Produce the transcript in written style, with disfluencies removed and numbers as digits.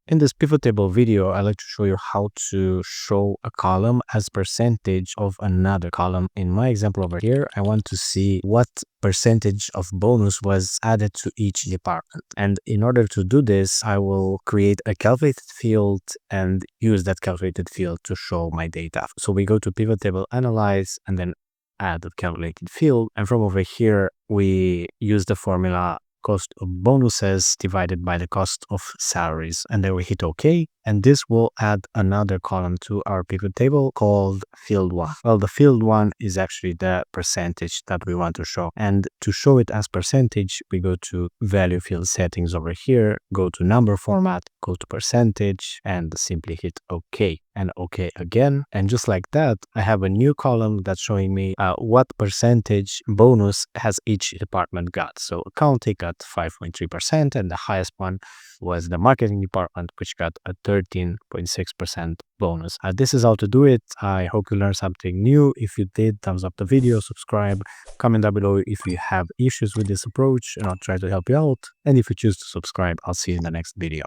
In this pivot table video, I'd like to show you how to show a column as percentage of another column. In my example over here, I want to see what percentage of bonus was added to each department. And in order to do this, I will create a calculated field and use that calculated field to show my data. So we go to pivot table, analyze, and then add the calculated field. And from over here, we use the formula cost of bonuses divided by the cost of salaries, and then we hit OK, and this will add another column to our pivot table called field 1. Well, the field 1 is actually the percentage that we want to show, and to show it as percentage, we go to value field settings over here, go to number format, go to percentage, and simply hit OK and OK again. And just like that, I have a new column that's showing me what percentage bonus has each department got. So accounting got 5.3%, and the highest one was the marketing department, which got a 13.6% bonus. This is how to do it. I hope you learned something new. If you did, thumbs up the video, subscribe, comment down below if you have issues with this approach, and I'll try to help you out. And if you choose to subscribe, I'll see you in the next video.